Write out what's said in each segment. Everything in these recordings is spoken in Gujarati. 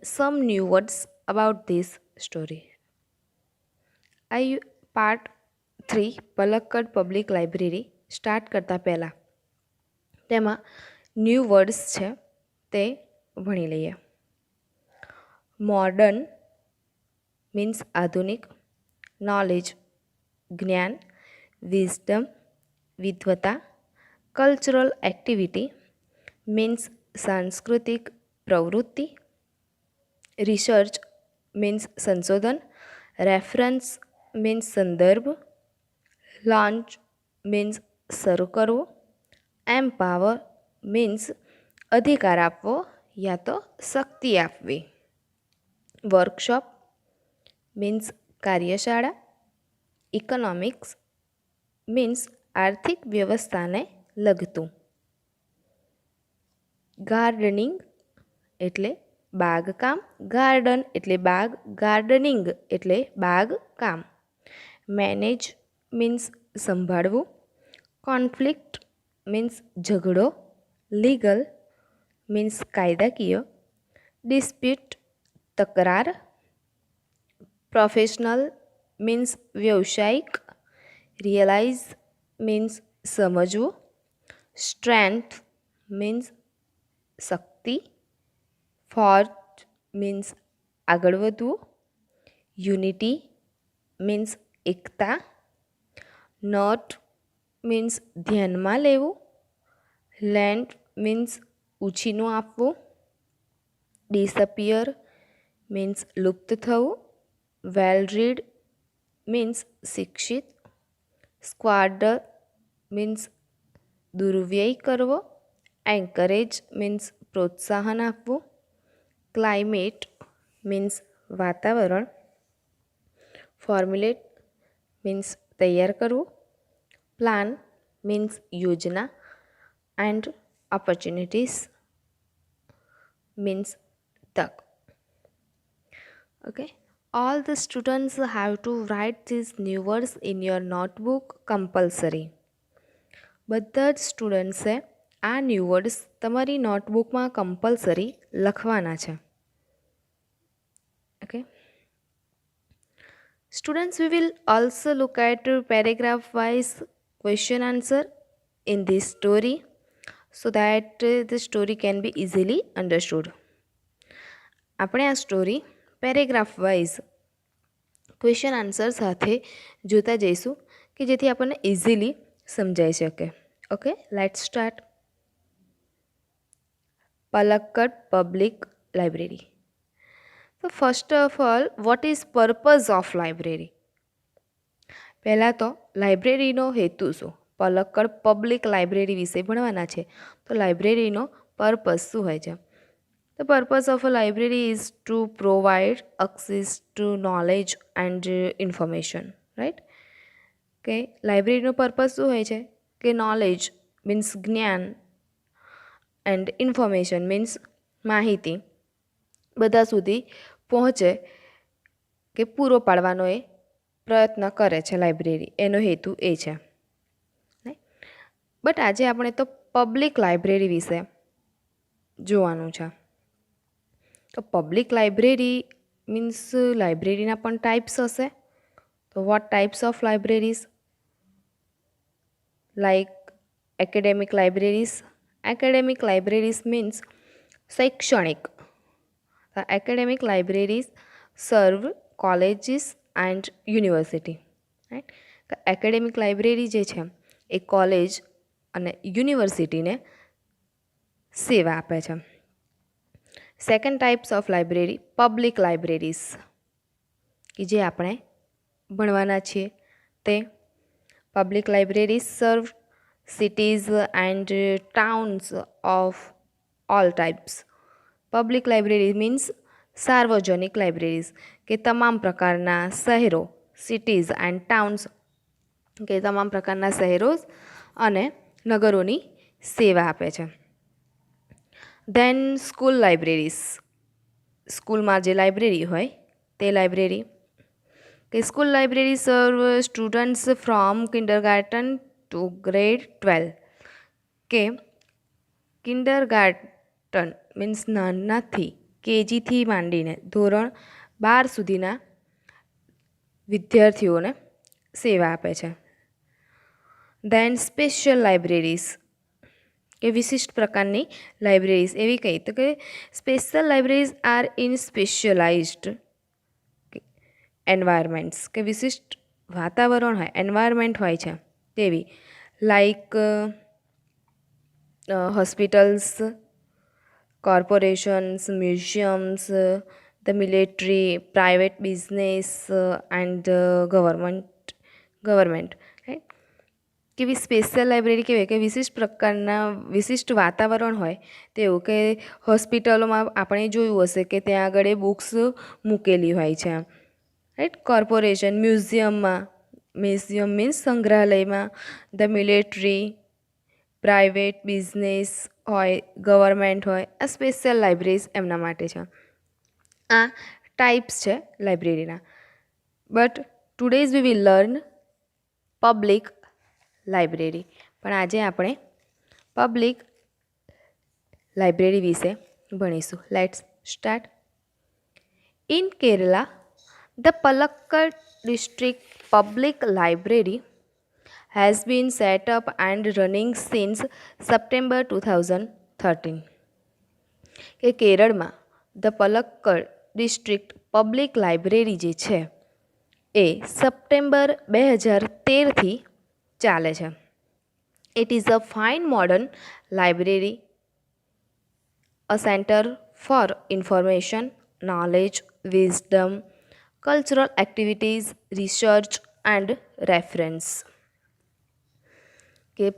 some new words about this story. I part 3 Palakkad public library start કરતાં પહેલાં તેમાં ન્યૂ વર્ડ્સ છે તે ભણી લઈએ. મોડર્ન મીન્સ આધુનિક, નોલેજ જ્ઞાન, વિઝડમ વિદ્વતા, કલ્ચરલ એક્ટિવિટી મીન્સ સાંસ્કૃતિક પ્રવૃત્તિ, રિસર્ચ મીન્સ સંશોધન, રેફરન્સ મીન્સ સંદર્ભ, લોન્ચ મીન્સ શરૂ કરવું, એમ્પાવર મીન્સ અધિકાર આપવો યા તો શક્તિ આપવી, વર્કશોપ મીન્સ કાર્યશાળા, ઇકોનોમિક્સ મીન્સ આર્થિક વ્યવસ્થાને લગતું, ગાર્ડનિંગ એટલે બાગકામ, ગાર્ડન એટલે બાગ, ગાર્ડનિંગ એટલે બાગકામ, મેનેજ મીન્સ સંભાળવું, કોન્ફ્લિક્ટ મીન્સ ઝઘડો, લીગલ મીન્સ કાયદાકીય, ડિસ્પ્યુટ તકરાર, પ્રોફેશનલ મીન્સ વ્યવસાયિક, રિયલાઇઝ મીન્સ સમજવું, સ્ટ્રેન્થ મીન્સ શક્તિ, ફોર્જ મીન્સ આગળ વધવું, યુનિટી મીન્સ એકતા, નોટ મીન્સ ધ્યાનમાં લેવું, લેન્ડ મીન્સ ઉછીનું આપવું, ડિસઅપિયર મીન્સ લુપ્ત થવું, વેલ રીડ મીન્સ શિક્ષિત, સ્ક્વાડર મીન્સ દુર્વ્યય કરવો, એન્કરેજ મીન્સ પ્રોત્સાહન આપવું, ક્લાઇમેટ મીન્સ વાતાવરણ, ફોર્મ્યુલેટ મીન્સ તૈયાર કરવું, પ્લાન મીન્સ યોજના, એન્ડ ઓપોર્ચ્યુનિટીઝ મીન્સ તક. Okay, all the students have to write these new words in your notebook compulsory. બધા જ સ્ટુડન્ટ્સે આ ન્યૂ વર્ડ્સ તમારી નોટબુકમાં કમ્પલસરી લખવાના છે. Okay, students, we will also look at paragraph wise question answer in this story so that the story can be easily understood. આપણે આ story paragraph wise question answer સાથે જોતા જઈશું કે જેથી આપણને ઇઝીલી સમજાઈ શકે. Okay, let's start. Palakkad public library. તો first of all, what is purpose of library? પહેલાં તો લાઇબ્રેરીનો હેતુ શું? પલક્કડ પબ્લિક લાઇબ્રેરી વિશે ભણવાના છે તો લાઇબ્રેરીનો પર્પઝ શું હોય છે? The purpose of a library is to provide access to knowledge and information, right? કે લાઇબ્રેરીનો પર્પઝ શું હોય છે કે નોલેજ મીન્સ જ્ઞાન એન્ડ ઇન્ફોર્મેશન મીન્સ માહિતી બધા સુધી પહોંચે કે પૂરો પાડવાનો એ પ્રયત્ન કરે છે લાઇબ્રેરી, એનો હેતુ એ છે. બટ આજે આપણે તો પબ્લિક લાઇબ્રેરી વિશે જોવાનું છે. તો પબ્લિક લાઇબ્રેરી મીન્સ લાઇબ્રેરીના પણ ટાઈપ્સ હશે. તો what types of libraries? Like academic libraries. Academic libraries means શૈક્ષણિક. Academic libraries serve colleges and university, right? Academic library જે છે એ કોલેજ અને યુનિવર્સિટીને સેવા આપે છે. Second types of library public libraries કે જે આપણે ભણવાના છીએ તે. Public libraries serve cities and towns of all types. Public library means સાર્વજનિક લાઇબ્રેરીઝ કે તમામ પ્રકારના શહેરો, સિટીઝ એન્ડ ટાઉન્સ કે તમામ પ્રકારના શહેરો અને નગરોની સેવા આપે છે. Then school libraries. સ્કૂલમાં જે લાઇબ્રેરી હોય તે લાઇબ્રેરી કે school library serve students from kindergarten to grade 12 કે કિન્ડરગાર્ટન મીન્સ નાનાથી કેજીથી માંડીને ધોરણ 12 સુધીના વિદ્યાર્થીઓને સેવા આપે છે. દેન સ્પેશિયલ લાઇબ્રેરીઝ કે વિશિષ્ટ પ્રકારની લાઇબ્રેરીઝ એવી કઈ તો કે special libraries are in specialized environments કે વિશિષ્ટ વાતાવરણ હોય એન્વાયરમેન્ટ હોય છે તેવી like hospitals, corporations, museums, the military, private business, and government right? કેવી સ્પેશિયલ લાઇબ્રેરી કહેવાય કે વિશિષ્ટ પ્રકારના વિશિષ્ટ વાતાવરણ હોય તેવું કે હોસ્પિટલોમાં આપણે જોયું હશે કે ત્યાં આગળ એ બુક્સ મૂકેલી હોય છે રાઈટ. કોર્પોરેશન, મ્યુઝિયમ મીન્સ સંગ્રહાલયમાં, ધ મિલિટરી, પ્રાઇવેટ બિઝનેસ હોય, ગવર્મેન્ટ હોય, આ સ્પેશિયલ લાઇબ્રેરીઝ એમના માટે છે. આ ટાઈપ્સ છે લાઇબ્રેરીના. But today's we will learn public library. પણ આજે આપણે પબ્લિક લાઇબ્રેરી વિશે ભણીશું. Let's start. In Kerala, the Palakkad district public library has been set up and running since September 2013. કે કેરળમાં the Palakkad district public library જે છે એ સપ્ટેમ્બર 2013થી ચાલે છે. It is a fine modern library, a centre for information, knowledge, wisdom, cultural activities, research and reference. કે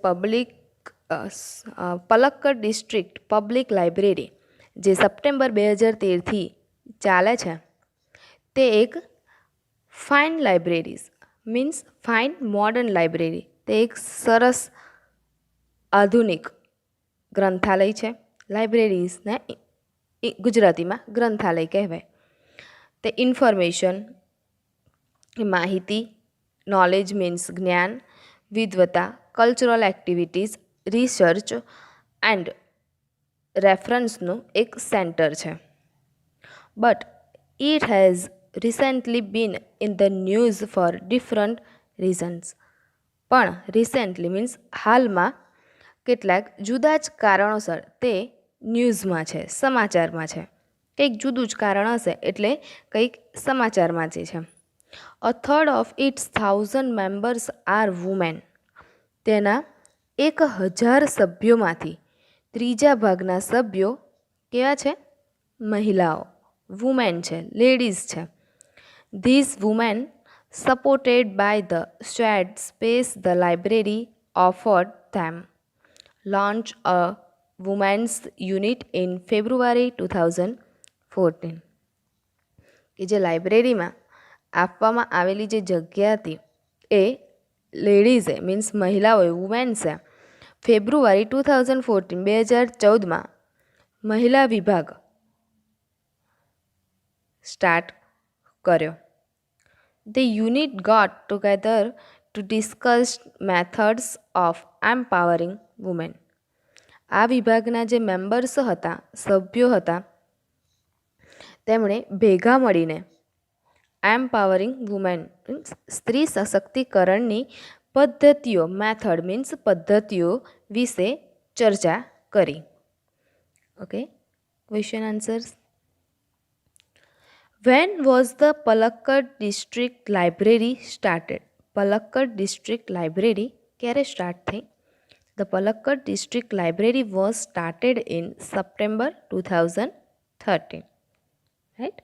પલક્કડ ડિસ્ટ્રિક્ટ પબ્લિક લાઇબ્રેરી જે સપ્ટેમ્બર 2013થી ચાલે છે તે એક fine libraries means fine modern library, તે એક સરસ આધુનિક ગ્રંથાલય છે. લાઇબ્રેરીઝને ગુજરાતીમાં ગ્રંથાલય કહેવાય. તે ઇન્ફોર્મેશન માહિતી, નોલેજ મીન્સ જ્ઞાન, વિદ્વતા, કલ્ચરલ એક્ટિવિટીઝ, રિસર્ચ એન્ડ રેફરન્સનું એક સેન્ટર છે. But it has recently been in the news for different reasons. પણ રિસેન્ટલી મીન્સ હાલમાં કેટલાક જુદા જ કારણોસર તે ન્યૂઝમાં છે, સમાચારમાં છે. કંઈક જુદું જ કારણ હશે એટલે કંઈક સમાચારમાં જે છે. A third of its 1000 members are women. તેના 1000 સભ્યોમાંથી ત્રીજા ભાગના સભ્યો કેવા છે? મહિલાઓ, વુમેન છે, લેડીઝ છે. These women supported by the shared space the library offered them launch a women's unit in February 2014. કે જે લાઇબ્રેરીમાં આપવામાં આવેલી જે જગ્યા હતી એ લેડીઝે મીન્સ મહિલાઓએ વુમેન્સે ફેબ્રુઆરી 2014 મહિલા વિભાગ સ્ટાર્ટ કર્યો. The unit got together to discuss methods of empowering women. આ વિભાગના જે મેમ્બર્સ હતા, સભ્યો હતા, તેમણે ભેગા મળીને એમ્પાવરિંગ વુમેન સ્ત્રી સશક્તિકરણની પદ્ધતિઓ, મેથડ મીન્સ પદ્ધતિઓ વિશે ચર્ચા કરી. Okay, question answers. When was the Palakkad District Library started? Palakkad District Library ક્યારે સ્ટાર્ટ થઈ? The Palakkad District Library was started in September 2013. Right?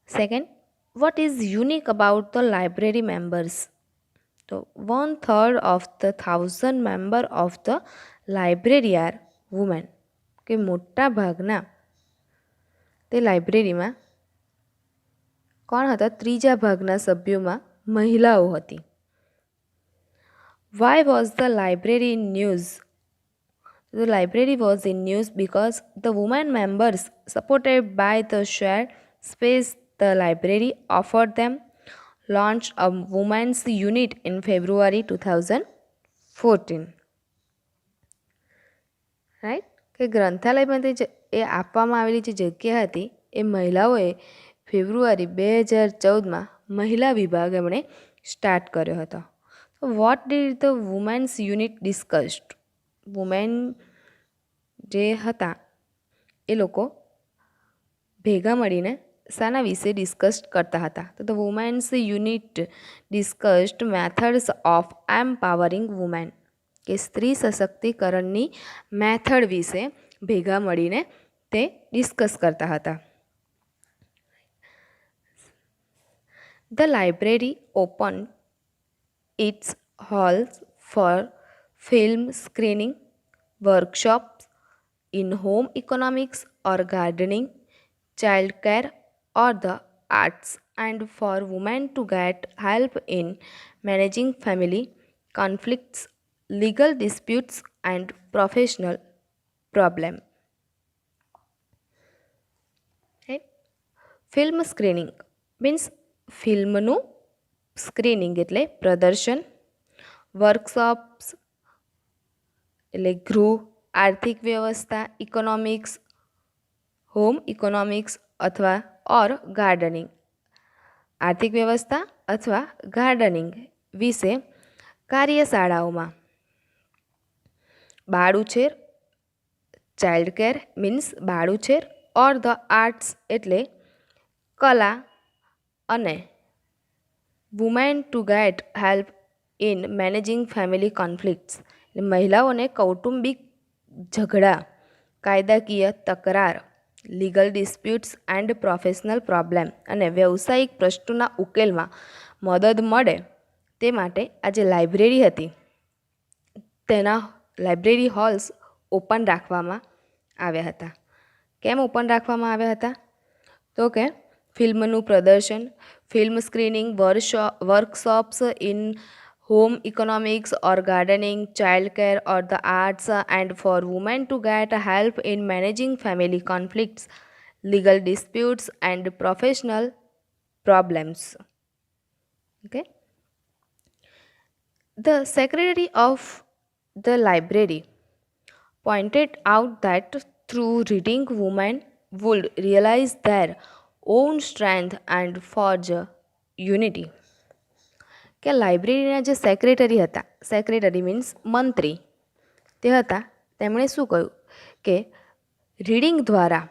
Second, what is unique about the library members? So 1/3 of the 1000 member of the library are women. કે મોટા ભાગના તે લાઇબ્રેરીમાં કોણ હતા? ત્રીજા ભાગના સભ્યોમાં મહિલાઓ હતી. Why was the library in news? The library was in news because the women members supported by the shared space the library offered them launched a women's unit in February 2014. Right? કે ગ્રંથાલયમાંથી એ આપવામાં આવેલી જે જગ્યા હતી એ મહિલાઓએ ફેબ્રુઆરી 2014માં મહિલા વિભાગ એમણે સ્ટાર્ટ કર્યો હતો. What did the women's unit discussed? Women જે હતા એ લોકો ભેગા મળીને શાના વિશે ડિસ્કસ કરતા હતા? તો the women's unit discussed methods of empowering women, કે સ્ત્રી સશક્તિકરણની મેથડ વિશે ભેગા મળીને તે ડિસ્કસ કરતા હતા. The library open its halls for film screening, workshops in home economics or gardening, childcare or the arts, and for women to get help in managing family conflicts, legal disputes and professional problem. Right? Film screening means ફિલ્મનું સ્ક્રીનિંગ એટલે પ્રદર્શન, વર્કશોપ્સ એટલે ગૃહ, આર્થિક વ્યવસ્થા, ઇકોનોમિક્સ, હોમ ઇકોનોમિક્સ અથવા ઓર ગાર્ડનિંગ, આર્થિક વ્યવસ્થા અથવા ગાર્ડનિંગ વિશે કાર્યશાળાઓમાં. બાળ ઉછેર, ચાઇલ્ડ કેર મીન્સ બાળ ઉછેર, ઓર ધ આર્ટ્સ એટલે કલા, અને women to get help in managing family conflicts એટલે મહિલાઓને કૌટુંબિક ઝઘડા, કાયદાકીય તકરાર, legal disputes and professional problem અને વ્યવસાયિક પ્રશ્નોના ઉકેલમાં મદદ મળે તે માટે આ જે લાઇબ્રેરી હતી તેના લાઇબ્રેરી હોલ્સ ઓપન રાખવામાં આવ્યા હતા. કેમ ઓપન રાખવામાં આવ્યા હતા? તો કે ફિલ્મનું પ્રદર્શન, film screening, workshops in home economics or gardening, childcare or the arts, and for women to get help in managing family conflicts, legal disputes and professional problems. Okay. The secretary of the library pointed out that through reading, women would realize their own strength and forge unity. કે લાઇબ્રેરીના જે સેક્રેટરી હતા, સેક્રેટરી મીન્સ મંત્રી તે હતા, તેમણે શું કહ્યું કે રીડિંગ દ્વારા,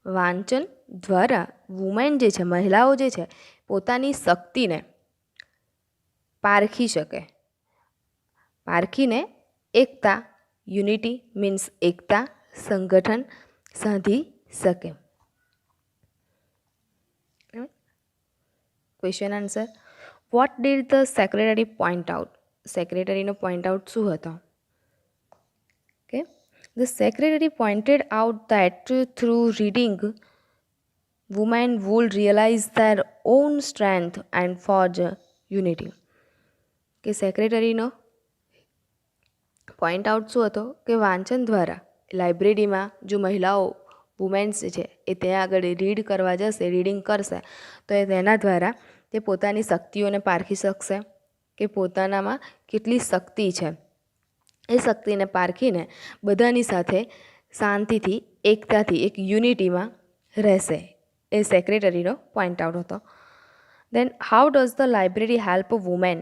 વાંચન દ્વારા વુમેન જે છે, મહિલાઓ જે છે પોતાની શક્તિને પારખી શકે, પારખીને એકતા, યુનિટી મીન્સ એકતા, સંગઠન સાધી શકે. Question answer. What did the secretary point out? સેક્રેટરીનો પોઈન્ટ આઉટ શું હતો? કે the secretary pointed out that through reading women would realise their own strength and forge unity. કે સેક્રેટરીનો પોઈન્ટ આઉટ શું હતો? કે વાંચન દ્વારા લાઇબ્રેરીમાં જો મહિલાઓ વુમેન્સ છે એ ત્યાં આગળ રીડ કરવા જશે, રીડિંગ કરશે તો એ તેના દ્વારા તે પોતાની શક્તિઓને પારખી શકશે કે પોતાનામાં કેટલી શક્તિ છે. એ શક્તિને પારખીને બધાની સાથે શાંતિથી, એકતાથી, એક યુનિટીમાં રહેશે. એ સેક્રેટરીનો પોઈન્ટ આઉટ હતો. Then how does the library help women?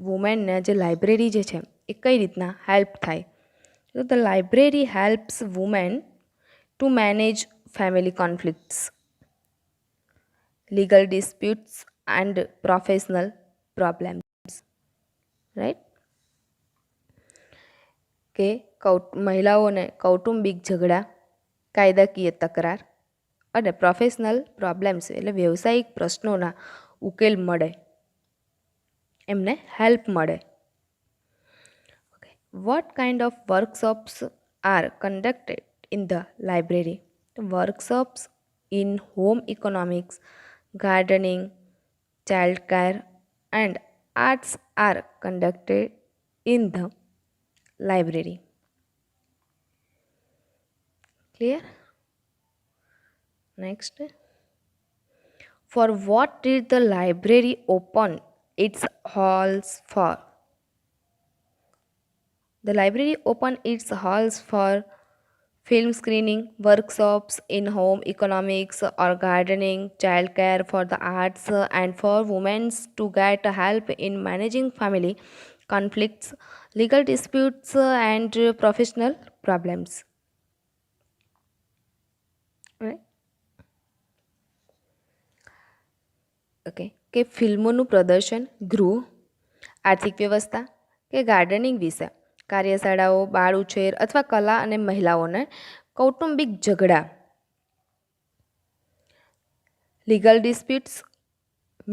વુમેનને જે લાઇબ્રેરી જે છે એ કઈ રીતના હેલ્પ થાય? તો the library helps women to manage family conflicts, legal disputes and professional problems. Right? કે મહિલાઓને કૌટુંબિક ઝઘડા, કાયદાકીય તકરાર અને પ્રોફેશનલ પ્રોબ્લેમ્સ એટલે વ્યવસાયિક પ્રશ્નોના ઉકેલ મળે, એમને હેલ્પ મળે. Okay. What kind of workshops are conducted in the library? Workshops in home economics, gardening, child care and arts are conducted in the library. Clear? Next. For what did the library open its halls for? The library opened its halls for film screening, workshops in home economics or gardening, childcare for the arts, and for women to get help in managing family conflicts, legal disputes, and professional problems. Right? Okay કે ફિલ્મોનું પ્રદર્શન, ગૃહ, આર્થિક વ્યવસ્થા કે ગાર્ડનિંગ વિશે કાર્યશાળાઓ, બાળ ઉછેર અથવા કલા અને મહિલાઓને કૌટુંબિક ઝઘડા, લીગલ ડિસ્પ્યુટ્સ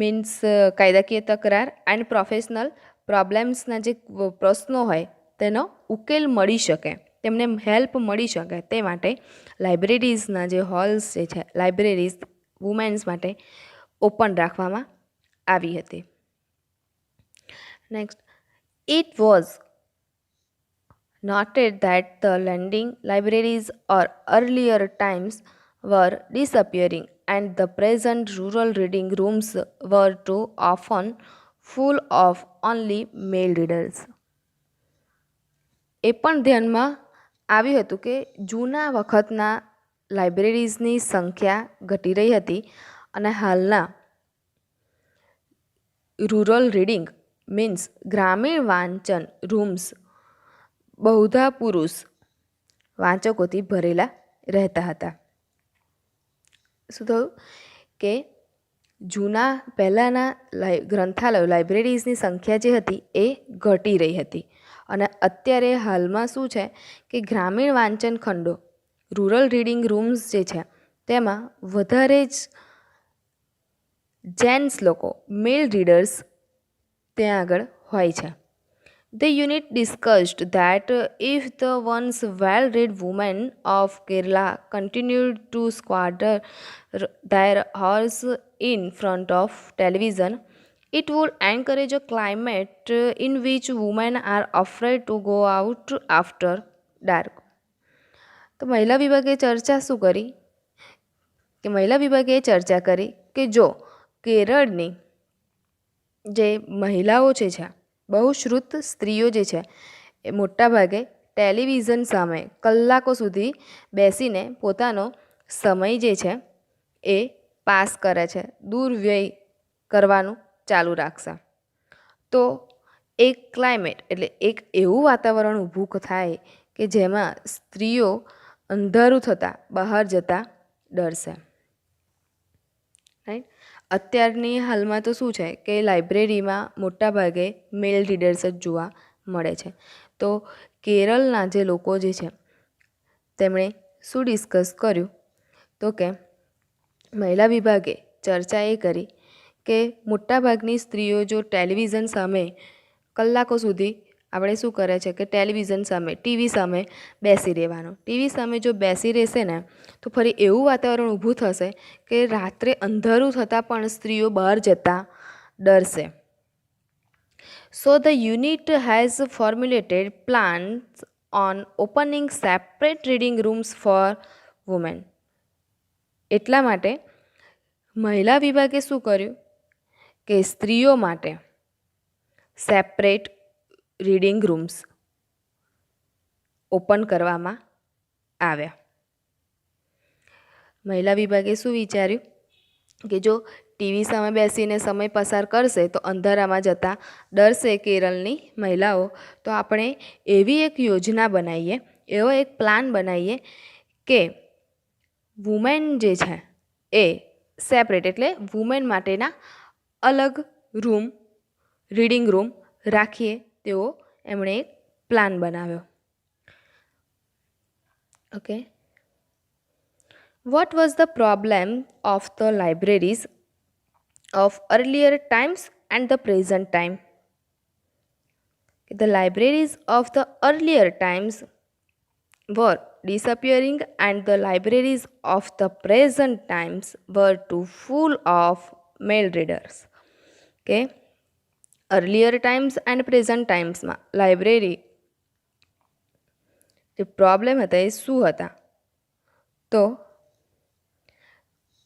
મીન્સ કાયદાકીય તકરાર, એન્ડ પ્રોફેશનલ પ્રોબ્લેમ્સના જે પ્રશ્નો હોય તેનો ઉકેલ મળી શકે, તેમને હેલ્પ મળી શકે તે માટે લાઇબ્રેરીઝના જે હોલ્સ જે છે લાઇબ્રેરીઝ વુમેન્સ માટે ઓપન રાખવામાં આવી હતી. Next, it was noted that the lending libraries or earlier times were disappearing and the present rural reading rooms were too often full of only male readers. એ પણ ધ્યાનમાં આવ્યું હતું કે જૂના વખતના લાઇબ્રેરીઝની સંખ્યા ઘટી રહી હતી અને હાલના રૂરલ રીડિંગ મીન્સ ગ્રામીણ વાંચન રૂમ્સ બહુધા પુરુષ વાંચકોથી ભરેલા રહેતા હતા. શું થયું કે જૂના પહેલાંના ગ્રંથાલયો લાઇબ્રેરીઝની સંખ્યા જે હતી એ ઘટી રહી હતી અને અત્યારે હાલમાં શું છે કે ગ્રામીણ વાંચન ખંડો રૂરલ રીડિંગ રૂમ્સ જે છે તેમાં વધારે જ જેન્ટ્સ લોકો મેલ રીડર્સ ત્યાં આગળ હોય છે. The unit discussed that if the once well-read women of Kerala continued to squander their hours in front of television, it would encourage a climate in which women are afraid to go out after dark. તો મહિલા વિભાગે ચર્ચા શું કરી કે મહિલા વિભાગે ચર્ચા કરી કે જો કેરળની જે મહિલાઓ છે બહુ શ્રુત સ્ત્રીઓ જે છે એ મોટાભાગે ટેલિવિઝન સામે કલાકો સુધી બેસીને પોતાનો સમય જે છે એ પાસ કરે છે, દુર્વ્યય કરવાનું ચાલુ રાખશે. તો એક ક્લાઇમેટ એટલે એક એવું વાતાવરણ ઊભું થાય કે જેમાં સ્ત્રીઓ અંધારું થતાં બહાર જતાં ડરશે. રાઈટ. અત્યારની હાલમાં તો શું છે કે લાઇબ્રેરીમાં મોટાભાગે મેલ રીડર્સ જ જોવા મળે છે. તો કેરળના જે લોકો જે છે તેમણે શું ડિસ્કસ કર્યું તો કે મહિલા વિભાગે ચર્ચા એ કરી કે મોટાભાગની સ્ત્રીઓ જો ટેલિવિઝન સામે કલાકો સુધી આપણે શું કરે છે કે ટેલિવિઝન સામે ટીવી સામે બેસી રહેવાનું. ટીવી સામે જો બેસી રહેશે ને તો ફરી એવું વાતાવરણ ઊભું થશે કે રાત્રે અંધારું થતાં પણ સ્ત્રીઓ બહાર જતાં ડરશે. So the unit has formulated plans on opening separate reading rooms for women. એટલા માટે મહિલા વિભાગે શું કર્યું કે સ્ત્રીઓ માટે સેપરેટ રીડિંગ રૂમ્સ ઓપન કરવામાં આવ્યા. મહિલા વિભાગે શું વિચાર્યું કે જો ટીવી સામે બેસીને સમય પસાર કરશે તો અંધારામાં જતાં ડરશે કેરળની મહિલાઓ, તો આપણે એવી એક યોજના બનાવીએ, એવો એક પ્લાન બનાવીએ કે વુમેન જે છે એ સેપરેટ એટલે વુમેન માટેના અલગ રૂમ રીડિંગ રૂમ રાખીએ તેવો એમણે એક પ્લાન બનાવ્યો. Okay. What was the problem of the libraries of earlier times and the present time? The libraries of the earlier times were disappearing and the libraries of the present times were too full of male readers. Okay. Earlier times and present times માં લાઇબ્રેરી જે પ્રોબ્લેમ હતા એ શું હતા તો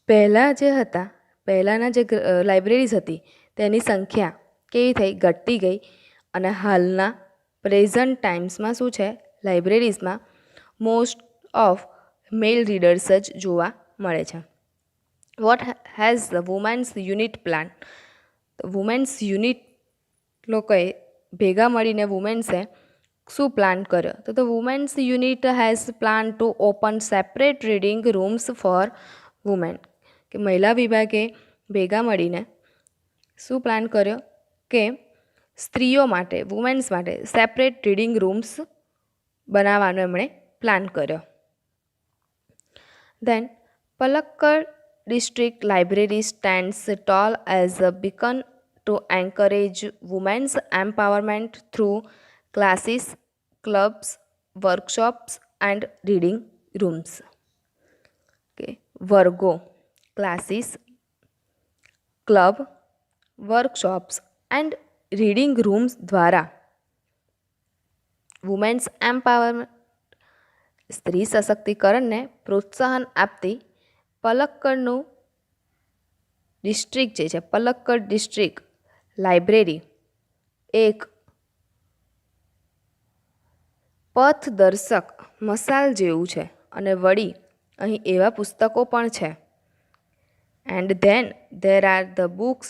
પહેલાં જે હતા પહેલાંના જે લાઇબ્રેરીઝ હતી તેની સંખ્યા કેવી થઈ ઘટતી ગઈ અને હાલના પ્રેઝન્ટ ટાઈમ્સમાં શું છે લાઇબ્રેરીઝમાં મોસ્ટ ઓફ મેલ રીડર્સ જ જોવા મળે છે. What has the women's unit plan? Women's unit લોકોએ ભેગા મળીને વુમેન્સે શું પ્લાન કર્યો? તો the women's unit has plan to open separate reading rooms for women. કે મહિલા વિભાગે ભેગા મળીને શું પ્લાન કર્યો? કે સ્ત્રીઓ માટે, વુમેન્સ માટે સેપરેટ રીડિંગ રૂમ્સ બનાવવાનો એમણે પ્લાન કર્યો. Then, Palakkad District Library stands tall as a beacon to encourage women's empowerment through classes, clubs, workshops, and reading rooms. Okay. વર્ગો, classes, club, workshops and reading rooms દ્વારા વુમેન્સ એમ્પાવરમેન્ટ, સ્ત્રી સશક્તિકરણને પ્રોત્સાહન આપતી પલક્કડનું ડિસ્ટ્રિક્ટ જે છે, પલક્કડ ડિસ્ટ્રિક્ટ લાઇબ્રેરી એક પથદર્શક મસાલ જેવું છે. અને વળી અહીં એવા પુસ્તકો પણ છે. And then there are the books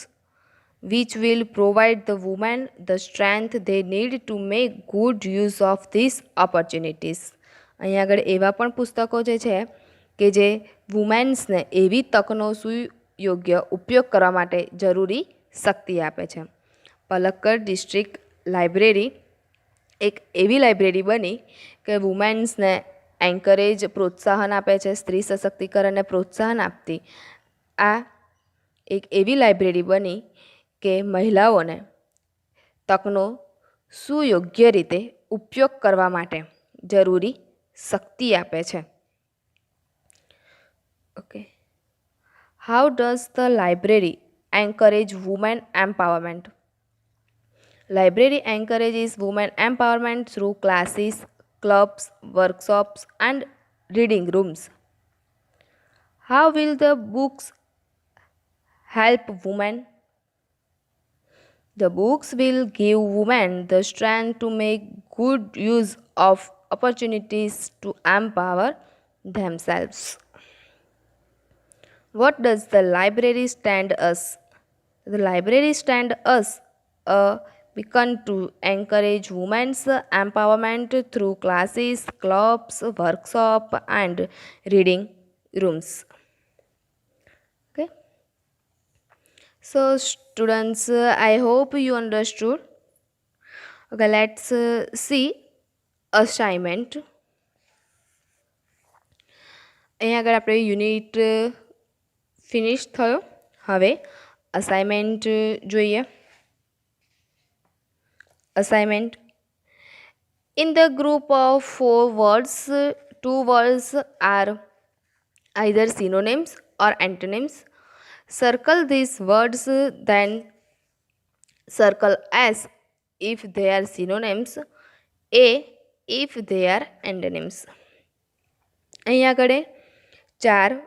which will provide the women the strength they need to make good use of these opportunities. અહીં આગળ એવા પણ પુસ્તકો જે છે કે જે વુમેન્સને એવી તકનો સુયોગ્ય ઉપયોગ કરવા માટે જરૂરી શક્તિ આપે છે. પલક્કડ ડિસ્ટ્રિક્ટ લાઇબ્રેરી એક એવી લાઇબ્રેરી બની કે વુમેન્સને એન્કરેજ, પ્રોત્સાહન આપે છે, સ્ત્રી સશક્તિકરણને પ્રોત્સાહન આપતી આ એક એવી લાઇબ્રેરી બની કે મહિલાઓને તકનો સુયોગ્ય રીતે ઉપયોગ કરવા માટે જરૂરી શક્તિ આપે છે. Okay. How does the library encourage women empowerment? Library encourages women empowerment through classes, clubs, workshops, and reading rooms. How will the books help women? The books will give women the strength to make good use of opportunities to empower themselves. What does the library stand us? The library stand us a beacon to encourage women's empowerment through classes, clubs, workshops, and reading rooms. Okay. So students, I hope you understood. Okay, let's see assignment. અહીંયા આગળ આપણે યુનિટ ફિનિશ થયો. હવે અસાઇનમેન્ટ જોઈએ. Assignment. In the group of 4 words, 2 words are either synonyms or antonyms. Circle these words, then circle S if they are synonyms, A if they are antonyms. અહીંયા આગળ 4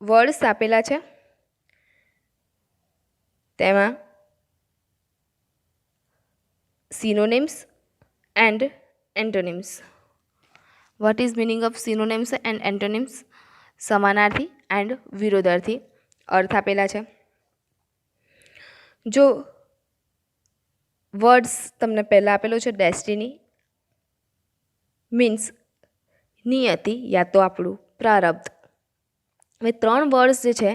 વર્ડ્સ આપેલા છે. તેમાં synonyms and antonyms. What is meaning of synonyms and antonyms? સમાનાર્થી and વિરોધાર્થી અર્થ આપેલા છે. જો વર્ડ્સ તમને પહેલાં આપેલો છે ડેસ્ટિની મીન્સ નિયતિ યા તો આપણું પ્રારબ્ધ. હવે 3 વર્ડ્સ જે છે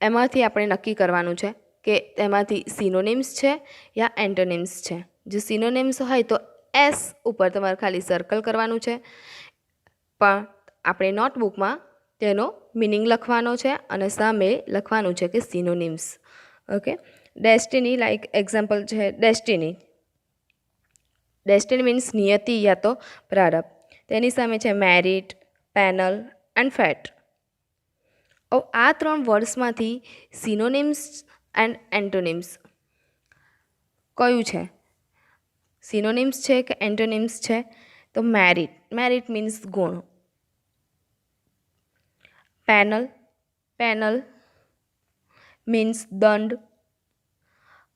એમાંથી આપણે નક્કી કરવાનું છે કે તેમાંથી સિનોનિમ્સ છે યા એન્ટોનિમ્સ છે. જો સિનોનિમ્સ હોય તો એસ ઉપર તમારે ખાલી સર્કલ કરવાનું છે, પણ આપણે નોટબુકમાં તેનો મિનિંગ લખવાનો છે અને સામે લખવાનું છે કે synonyms. Okay. Destiny like example છે ડેસ્ટિની. ડેસ્ટિની મીન્સ નિયતિ યા તો પ્રારબ્ધ. તેની સામે છે મેરિટ, પેનલ એન્ડ ફેટ. આ 3 વર્ડ્સમાંથી સિનોનિમ્સ એન્ડ એન્ટોનિમ્સ કયું છે? સિનોનિમ્સ છે કે એન્ટોનિમ્સ છે? તો મેરિટ. મેરિટ મીન્સ ગુણ. પેનલ. પેનલ મીન્સ દંડ.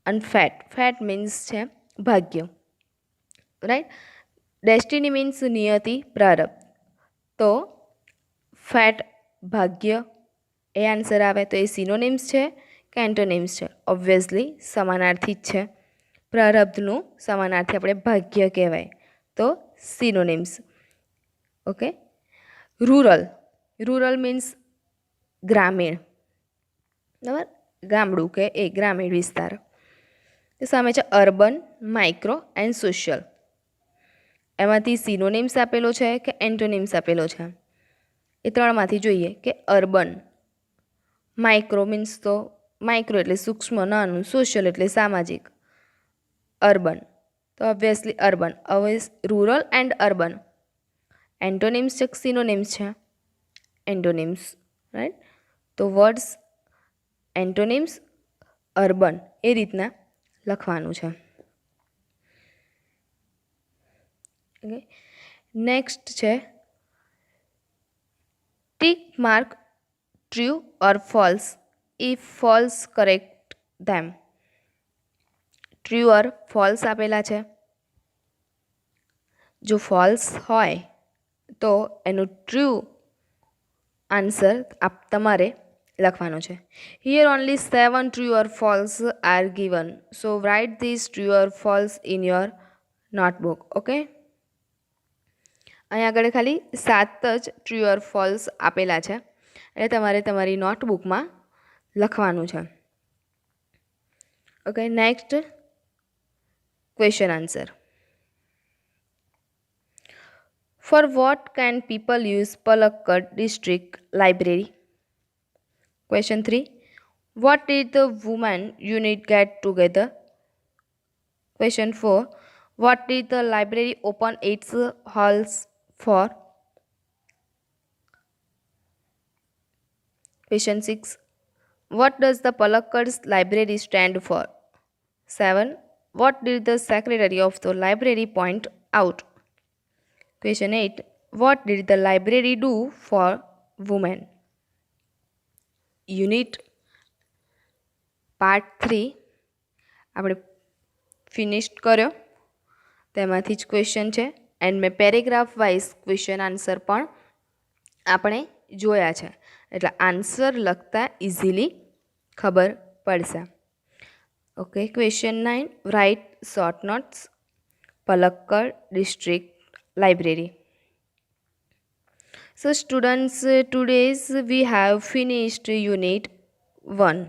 અને ફેટ. ફેટ મીન્સ છે ભાગ્ય. રાઈટ. ડેસ્ટિની મીન્સ નિયતિ, પ્રારબ્ધ. તો ફેટ ભાગ્ય એ આન્સર આવે. તો એ સિનોનિમ્સ છે કે એન્ટોનિમ્સ છે? ઓબ્વિયસલી સમાનાર્થી જ છે. પ્રારબ્ધનું સમાનાર્થી આપણે ભાગ્ય કહેવાય, તો synonyms. Okay. Rural, rural means ગ્રામીણ, બરાબર, ગામડું કે એ ગ્રામીણ વિસ્તાર. તે સામે છે અર્બન, માઇક્રો એન્ડ સોશિયલ. એમાંથી સિનોનિમ્સ આપેલો છે કે એન્ટોનિમ્સ આપેલો છે? એ ત્રણમાંથી જોઈએ કે અર્બન. માઇક્રો મીન્સ તો માઇક્રો એટલે સૂક્ષ્મ નાનું, સોશિયલ એટલે સામાજિક. અર્બન તો ઓબ્વિયસલી અર્બન. હવે રૂરલ એન્ડ અર્બન એન્ટોનિમ્સ છે કે સિનોનિમ્સ છે? Antonyms, right. તો વર્ડ્સ એન્ટોનિમ્સ અર્બન એ રીતના લખવાનું છે. ઓકે. નેક્સ્ટ છે tick mark true or false if false correct them. True or false આપેલા છે. જો ફોલ્સ હોય તો એનું ટ્રુ આન્સર તમારે લખવાનો છે. Here only 7 true or false are given, so write this true or false in your notebook. Okay. અહીં આગળ ખાલી 7 જ ટ્રુ ઓર ફોલ્સ આપેલા છે, એટલે તમારે તમારી નોટબુકમાં લખવાનું છે. Okay. Next question answer. For what can people use Palakkad district library? Question 3. What did the women unit get together? Question 4. What did the library open its halls for? Question 6. What does the Palakkad library stand for? 7. What did the secretary of the library point out? Question 8. What did the library do for women? Unit part 3 આપણે ફિનિશ્ડ કર્યો. તેમાંથી જ ક્વેશ્ચન છે એન્ડ મેં પેરેગ્રાફ વાઇઝ ક્વેશ્ચન આન્સર પણ આપણે જોયા છે, એટલે આન્સર લખતા ઇઝીલી ખબર પડશે. Okay. Question 9. Write short notes Palakkad district library. So students, today's we have finished unit 1.